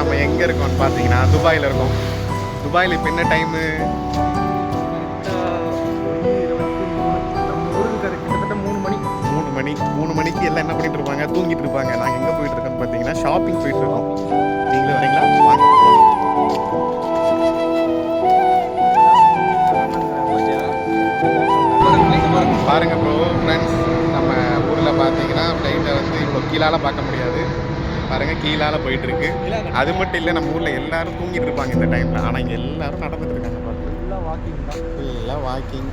நம்ம எங்கே இருக்கோம்னு பார்த்தீங்கன்னா துபாயில் இருக்கோம். துபாயில் இப்போ என்ன டைமு? கிட்டத்தட்ட 3 மணி. 3 மணிக்கு எல்லாம் என்ன பண்ணிட்டு இருப்பாங்க? தூங்கிட்டு இருப்பாங்க. நாங்கள் எங்கே போயிட்டு இருக்கோம்னு பார்த்தீங்கன்னா ஷாப்பிங் போயிட்டு இருக்கோம். நீங்களும் வரீங்களா? வாங்க. பாருங்க ப்ரோ ஃப்ரெண்ட்ஸ், நம்ம ஊரில் பார்த்தீங்கன்னா ஃப்ளைட்டை வந்து இவ்வளோ கீழால் பார்க்க முடியாது. பாருங்கள் கீழால் போயிட்டுருக்கு. அது மட்டும் இல்லை, நம்ம ஊரில் எல்லோரும் தூங்கிட்டு இருப்பாங்க இந்த டைமில். ஆனால் இங்கே எல்லோரும் நடந்துட்டு இருக்காங்க. ஃபுல்லாக வாக்கிங்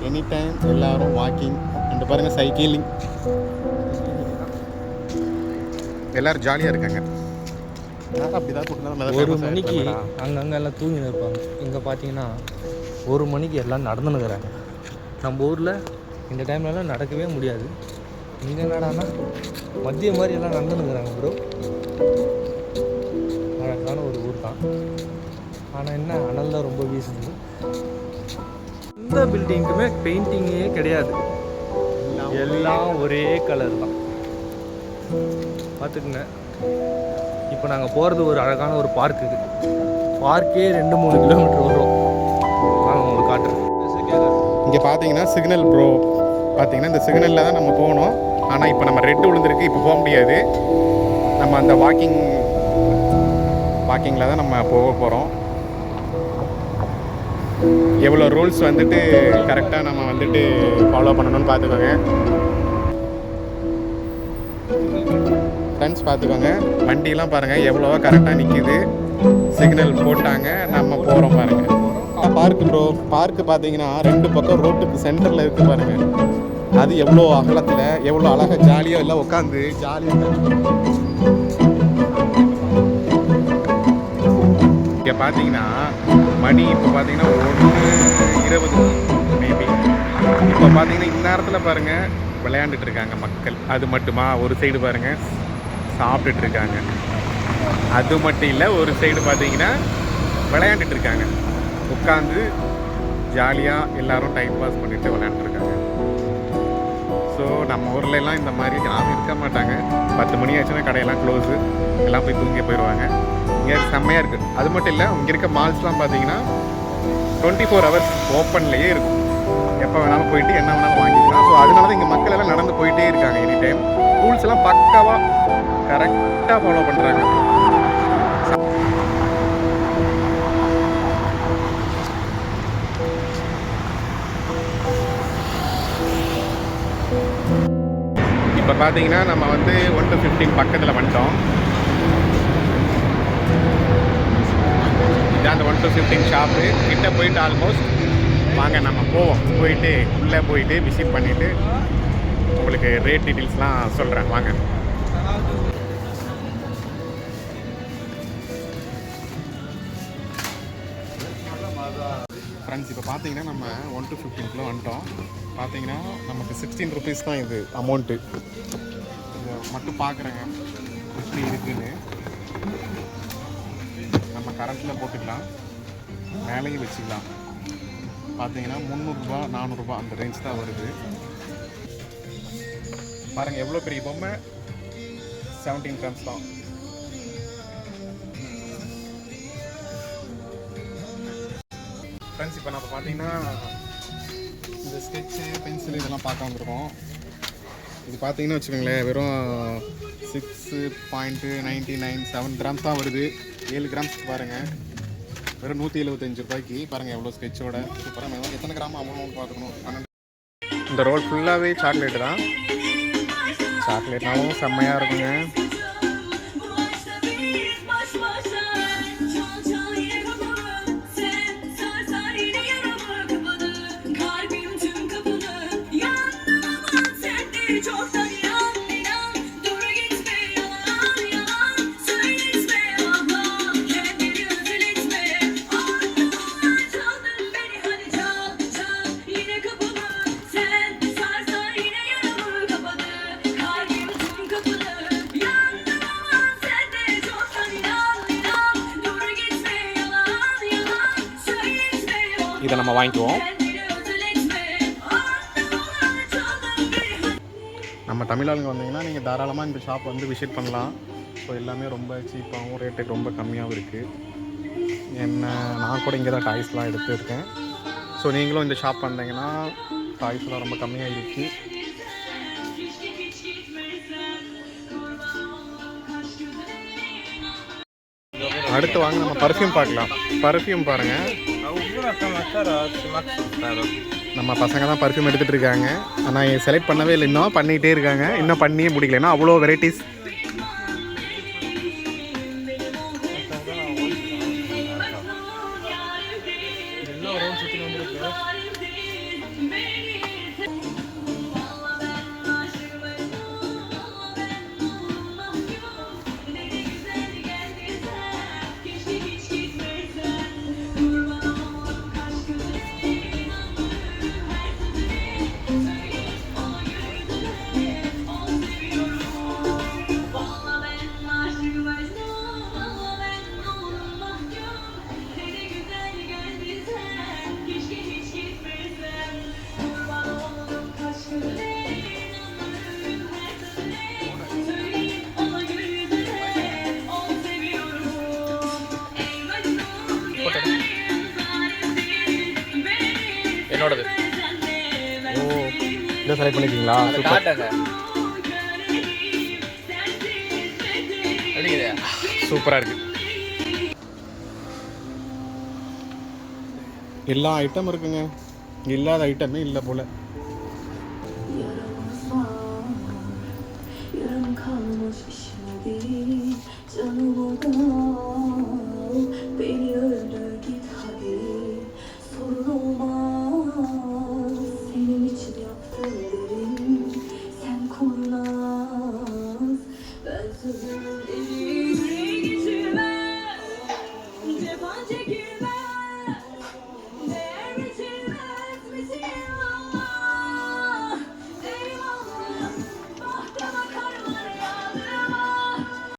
எனி டைம், எல்லோரும் வாக்கிங். அண்டு பாருங்கள் சைக்கிளிங், எல்லோரும் ஜாலியாக இருக்காங்க. அப்படிதான் 1 மணிக்கு அங்கங்கே எல்லாம் தூங்கி இருப்பாங்க. இங்கே பார்த்தீங்கன்னா 1 மணிக்கு எல்லாம் நடந்துன்னு இருக்கிறாங்க. நம்ம ஊரில் இந்த டைம்லலாம் நடக்கவே முடியாது. இங்கே என்னடானா மதிய மாதிரி எல்லாம் நடந்துனுக்குறாங்க ப்ரோ. அழகான ஒரு ஊர் தான். ஆனால் என்ன அனல் தான் ரொம்ப வீசுது. எந்த பில்டிங்குமே பெயிண்டிங்கே கிடையாது, எல்லாம் ஒரே கலர் தான். பார்த்துக்குங்க. இப்போ நாங்கள் போகிறது ஒரு அழகான ஒரு பார்க்குக்கு. பார்க்கே 2-3 கிலோமீட்டர் வரும். வாங்க உங்களுக்கு காட்டுறேன். இங்கே பார்த்தீங்கன்னா சிக்னல் ப்ரோ. பார்த்தீங்கன்னா இந்த சிக்னலில் தான் நம்ம போகணும். ஆனால் இப்போ நம்ம ரெட்டு விழுந்திருக்கு, இப்போ போக முடியாது. நம்ம அந்த வாக்கிங்கில் தான் நம்ம போக போகிறோம். எவ்வளோ ரூல்ஸ் வந்துட்டு கரெக்டாக நம்ம வந்துட்டு ஃபாலோ பண்ணணும்னு பார்த்துக்கோங்க ஃப்ரெண்ட்ஸ். பார்த்துக்கோங்க வண்டியெலாம் பாருங்கள் எவ்வளோவா கரெக்டாக நிற்கிது. சிக்னல் போட்டாங்க, நம்ம போகிறோம் பாருங்கள். Park bro. பார்க்கு பார்த்தீங்கன்னா 2 பக்கம் ரோட்டுக்கு சென்டரில் இருக்குது பாருங்கள். அது எவ்வளோ அகலத்தில் எவ்வளோ அழகாக ஜாலியாக எல்லாம் உட்காந்து ஜாலியாக. இங்கே பார்த்தீங்கன்னா மணி இப்போ பார்த்தீங்கன்னா 1:20 மேபி. இப்போ பார்த்தீங்கன்னா இந்நேரத்தில் பாருங்கள் விளையாண்டுட்டு இருக்காங்க மக்கள். அது மட்டுமா, ஒரு சைடு பாருங்கள் சாப்பிட்டுட்டு இருக்காங்க. அது மட்டும் இல்லை, ஒரு சைடு பார்த்தீங்கன்னா விளையாண்டுட்டு இருக்காங்க. உட்காந்து ஜாலியாக எல்லோரும் டைம் பாஸ் பண்ணிவிட்டு விளையாண்டுருக்காங்க. ஸோ நம்ம ஊர்லெலாம் இந்த மாதிரி யாரும் இருக்க மாட்டாங்க. 10 மணி ஆச்சுன்னா கடையெல்லாம் க்ளோஸு, எல்லாம் போய் தூங்கி போயிடுவாங்க. இங்கே செம்மையாக இருக்குது. அது மட்டும் இல்லை, இங்கே இருக்க மால்ஸ்லாம் பார்த்தீங்கன்னா 24 hours ஓப்பன்லேயே இருக்கும். எப்போ வேணாலும் போயிட்டு என்ன வேணாலும் வாங்கிக்கலாம். ஸோ அதனால தான் இங்கே மக்கள் எல்லாம் நடந்து போயிட்டே இருக்காங்க. எனி டைம் ரூல்ஸ் எல்லாம் பக்காவாக கரெக்டாக ஃபாலோ பண்ணுறாங்க. இப்போ பார்த்தீங்கன்னா நம்ம வந்து 1-15 பக்கத்தில் வந்துட்டோம். இதான் அந்த 1-15 ஷாப்பு கிட்ட போயிட்டு ஆல்மோஸ்ட். வாங்க நம்ம போவோம். போயிட்டு உள்ளே போயிட்டு விசிட் பண்ணிவிட்டு உங்களுக்கு ரேட் டீட்டெயில்ஸ்லாம் சொல்கிறேன். வாங்க. ஃப்ரெண்ட்ஸ், இப்போ பார்த்தீங்கன்னா நம்ம 1-15 வந்துட்டோம். பார்த்தீங்கன்னா நமக்கு 16 rupees தான் இது அமௌண்ட்டு. இதை மட்டும் பார்க்குறேங்க எப்படி இருக்குன்னு. நம்ம கரண்ட்டில் போட்டுக்கலாம், மேலேயும் வச்சுக்கலாம். பார்த்தீங்கன்னா 300 400 அந்த ரேஞ்ச் தான் வருது. பாருங்கள் எவ்வளோ பெரிய பொம்மை. 17 grams தான். ஃப்ரெண்ட்ஸ், இப்போ நம்ம பார்த்தீங்கன்னா இந்த ஸ்கெட்சு பென்சில் இதெல்லாம் பார்க்க வந்திருக்கோம். இது பார்த்தீங்கன்னா வச்சுக்கோங்களேன் வெறும் 6.99 grams தான் வருது. 7 grams பாருங்கள், வெறும் 175 ரூபாய்க்கு. பாருங்கள் எவ்வளோ ஸ்கெட்சோட சூப்பராக. எத்தனை கிராம் அமௌண்ட் பார்த்துக்கணும். 12. இந்த ரோல் ஃபுல்லாகவே சாக்லேட்டு தான். சாக்லேட்னாலும் செம்மையாக இருக்குங்க. இதை நம்ம வாங்கிக்குவோம். நம்ம தமிழ் ஆளுங்க வந்தீங்கன்னா நீங்கள் தாராளமாக இந்த ஷாப் வந்து விசிட் பண்ணலாம். ஸோ எல்லாமே ரொம்ப சீப்பாகவும் ரேட்டுக்கு ரொம்ப கம்மியாகவும் இருக்குது. நான் கூட இங்கே தான் டாய்ஸ்லாம் எடுத்துருக்கேன். ஸோ நீங்களும் இந்த ஷாப் வந்தீங்கன்னா டாய்ஸ்லாம் ரொம்ப கம்மியாக இருக்குது. அடுத்து வாங்க நம்ம பர்ஃப்யூம் பார்க்கலாம். பர்ஃப்யூம் பாருங்கள், நம்ம பசங்க தான் பர்ஃப்யூம் எடுத்துகிட்டு இருக்காங்க. ஆனால் செலக்ட் பண்ணவே இல்லை, இன்னும் பண்ணிகிட்டே இருக்காங்க. இன்னும் பண்ணியே முடிக்கல, ஏன்னா அவ்வளோ வெரைட்டிஸ். என்னோடது. ஓ, இதை செலக்ட் பண்ணிக்கிங்களா? சூப்பராக இருக்குது. எல்லா ஐட்டம் இருக்குங்க, இல்லாத ஐட்டமே இல்லை போல். 여름 가는 옷이 신나게 저녁보다